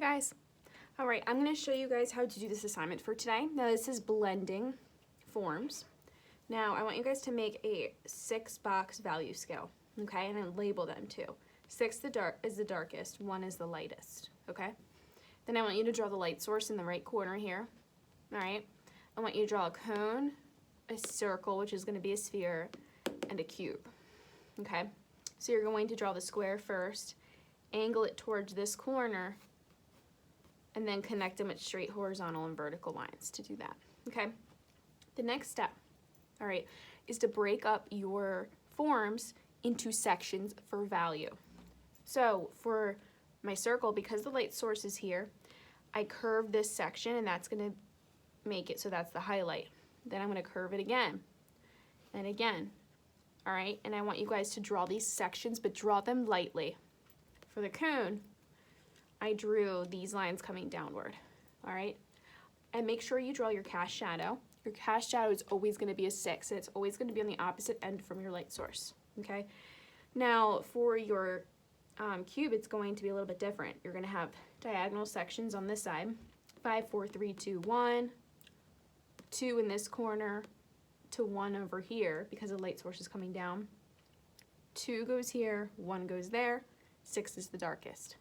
Hi guys. All right, I'm going to show you guys how to do this assignment for today. Now this is blending forms. Now I want you guys to make a 6-box value scale, okay, and then label them too. 6 is the darkest, 1 is the lightest, okay? Then I want you to draw the light source in the right corner here, all right? I want you to draw a cone, a circle, which is going to be a sphere, and a cube, okay? So you're going to draw the square first, angle it towards this corner, and then connect them with straight horizontal and vertical lines to do that, okay? The next step, all right, is to break up your forms into sections for value. So for my circle, because the light source is here, I curve this section and that's gonna make it so that's the highlight. Then I'm gonna curve it again and again, all right? And I want you guys to draw these sections, but draw them lightly. For the cone, I drew these lines coming downward, all right? And make sure you draw your cast shadow. Your cast shadow is always gonna be a 6, and it's always gonna be on the opposite end from your light source, okay? Now, for your cube, it's going to be a little bit different. You're gonna have diagonal sections on this side, 5, 4, 3, 2, 1, 2 in this corner, to 1 over here, because the light source is coming down. 2 goes here, 1 goes there, 6 is the darkest.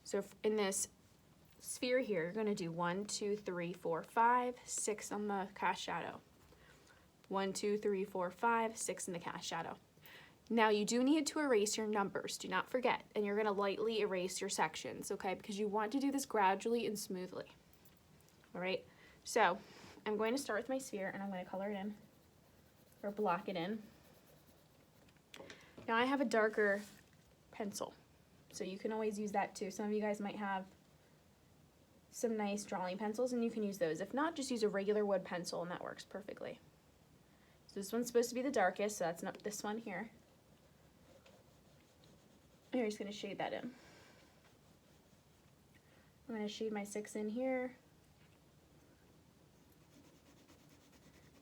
So in this sphere here, you're gonna do 1, 2, 3, 4, 5, 6 on the cast shadow. 1, 2, 3, 4, 5, 6 in the cast shadow. Now you do need to erase your numbers, do not forget, and you're gonna lightly erase your sections, okay? Because you want to do this gradually and smoothly, all right? So I'm going to start with my sphere and I'm gonna color it in, or block it in. Now I have a darker pencil, so you can always use that too. Some of you guys might have some nice drawing pencils and you can use those. If not, just use a regular wood pencil and that works perfectly. So this one's supposed to be the darkest, so that's not this one here. And you're just gonna shade that in. I'm gonna shade my 6 in here.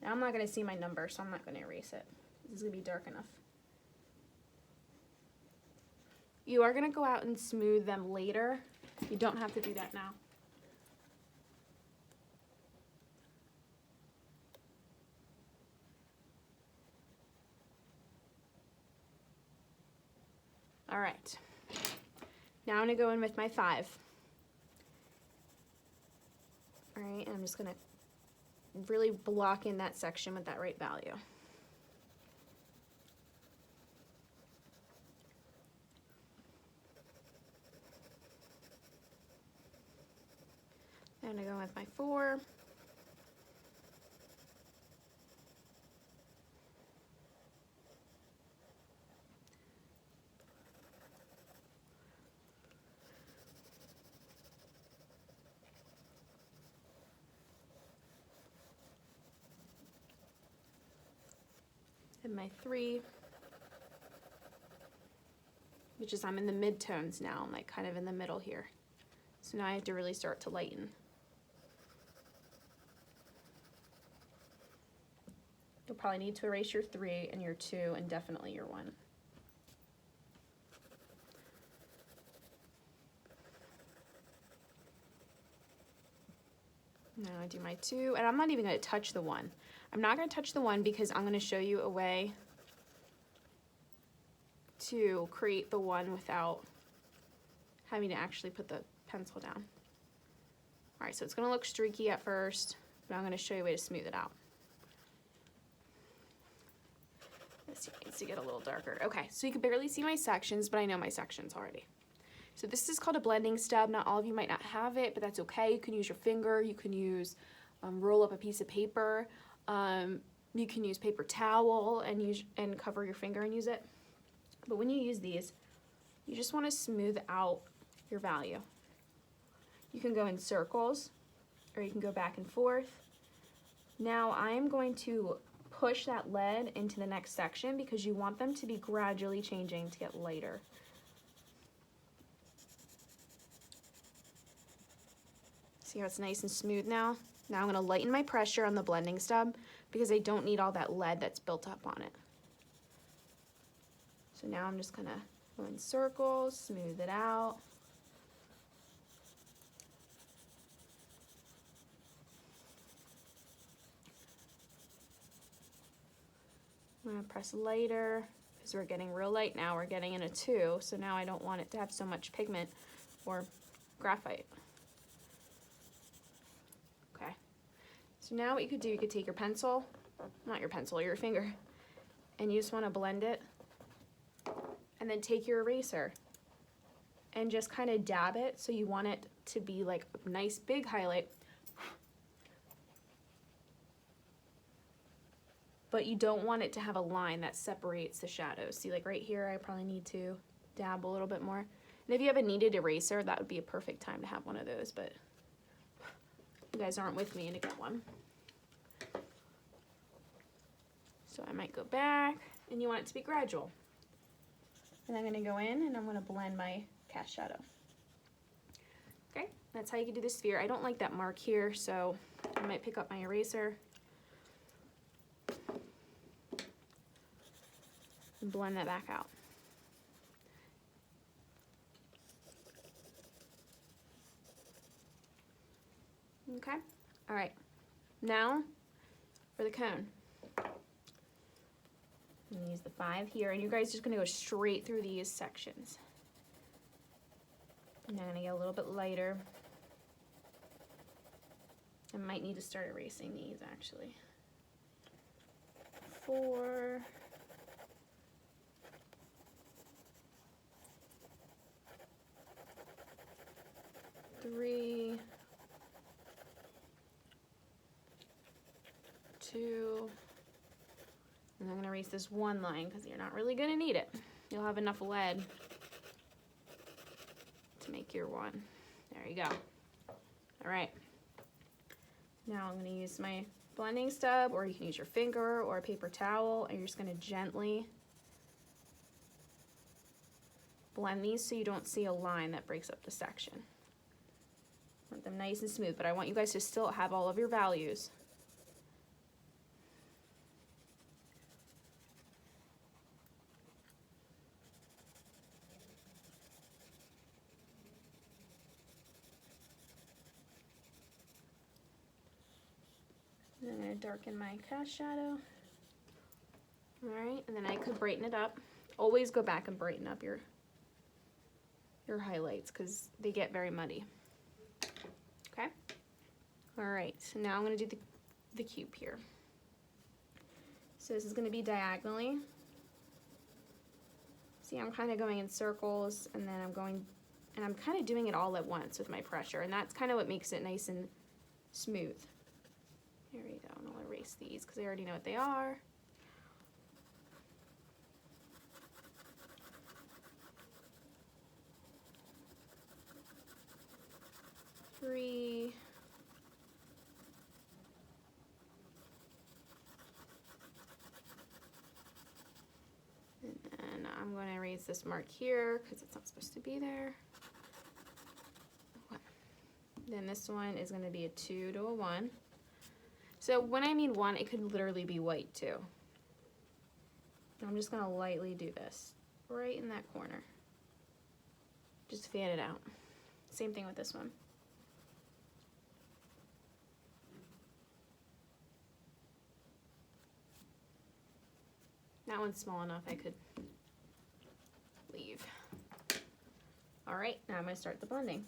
Now I'm not gonna see my number, so I'm not gonna erase it. This is gonna be dark enough. You are gonna go out and smooth them later. You don't have to do that now. All right, now I'm gonna go in with my 5. All right, and I'm just gonna really block in that section with that right value. I'm gonna go with my 4. And my 3, which is I'm in the mid-tones now. I'm like kind of in the middle here. So now I have to really start to lighten. You'll probably need to erase your 3 and your 2 and definitely your 1. Now I do my 2, and I'm not even going to touch the 1. I'm not going to touch the 1 because I'm going to show you a way to create the 1 without having to actually put the pencil down. All right, so it's going to look streaky at first, but I'm going to show you a way to smooth it out. This needs to get a little darker. Okay, so you can barely see my sections, but I know my sections already. So this is called a blending stub. Not all of you might not have it, but that's okay. You can use your finger. You can use, roll up a piece of paper. You can use paper towel and cover your finger and use it. But when you use these, you just want to smooth out your value. You can go in circles, or you can go back and forth. Now I'm going to push that lead into the next section because you want them to be gradually changing to get lighter. See how it's nice and smooth now? Now I'm going to lighten my pressure on the blending stub because I don't need all that lead that's built up on it. So now I'm just going to go in circles, smooth it out. I'm gonna press lighter because we're getting real light now. We're getting in a 2, so now I don't want it to have so much pigment or graphite. Okay, so now what you could do, you could take your pencil, not your pencil, your finger, and you just wanna blend it, and then take your eraser and just kind of dab it so you want it to be like a nice big highlight. But you don't want it to have a line that separates the shadows. See, like right here, I probably need to dab a little bit more. And if you have a kneaded eraser, that would be a perfect time to have one of those, but you guys aren't with me to get one. So I might go back, and you want it to be gradual. And I'm gonna go in and I'm gonna blend my cast shadow. Okay, that's how you can do the sphere. I don't like that mark here, so I might pick up my eraser and blend that back out. Okay, all right, now for the cone. I'm gonna use the 5 here, and you guys are just gonna go straight through these sections. And I'm gonna get a little bit lighter. I might need to start erasing these actually. 4. 3. 2. And I'm gonna erase this one line because you're not really gonna need it. You'll have enough lead to make your one. There you go. All right. Now I'm gonna use my blending stub, or you can use your finger or a paper towel, and you're just gonna gently blend these so you don't see a line that breaks up the section. Want them nice and smooth, but I want you guys to still have all of your values. And I'm gonna darken my cast shadow. All right, and then I could brighten it up. Always go back and brighten up your highlights because they get very muddy. Okay. All right, so now I'm gonna do the cube here. So this is gonna be diagonally. See, I'm kind of going in circles, and then I'm kind of doing it all at once with my pressure, and that's kind of what makes it nice and smooth. Here we go, and I'll erase these because I already know what they are. Three. And then I'm going to erase this mark here because it's not supposed to be there. Okay. Then this one is going to be a 2 to a 1. So when I mean 1, it could literally be white too. I'm just going to lightly do this right in that corner. Just fan it out. Same thing with this one. That one's small enough I could leave. All right, now I'm going to start the blending.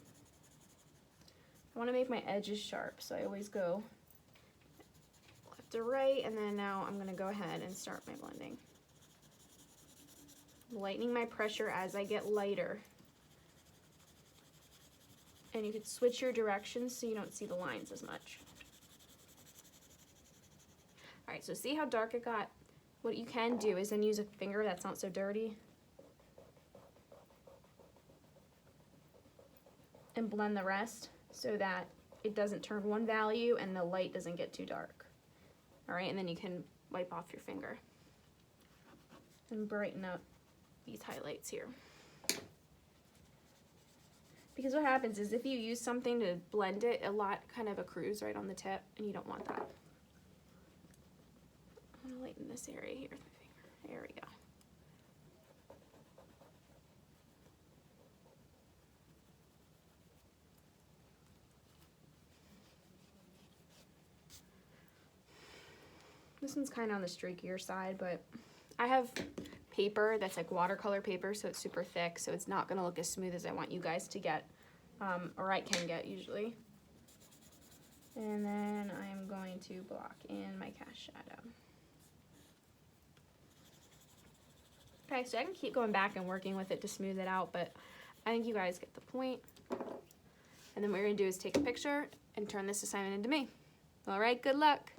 I want to make my edges sharp, so I always go left to right, and then now I'm going to go ahead and start my blending. Lightening my pressure as I get lighter. And you could switch your directions so you don't see the lines as much. All right, so see how dark it got? What you can do is then use a finger that's not so dirty and blend the rest so that it doesn't turn one value and the light doesn't get too dark. All right, and then you can wipe off your finger and brighten up these highlights here. Because what happens is if you use something to blend it, a lot kind of accrues right on the tip, and you don't want that. I'm gonna lighten this area here with my finger. There we go. This one's kind of on the streakier side, but I have paper that's like watercolor paper, so it's super thick, so it's not gonna look as smooth as I want you guys to get, or I can get usually. And then I'm going to block in my cast shadow. Okay, so I can keep going back and working with it to smooth it out, but I think you guys get the point. And then what we're gonna do is take a picture and turn this assignment into me. All right, good luck.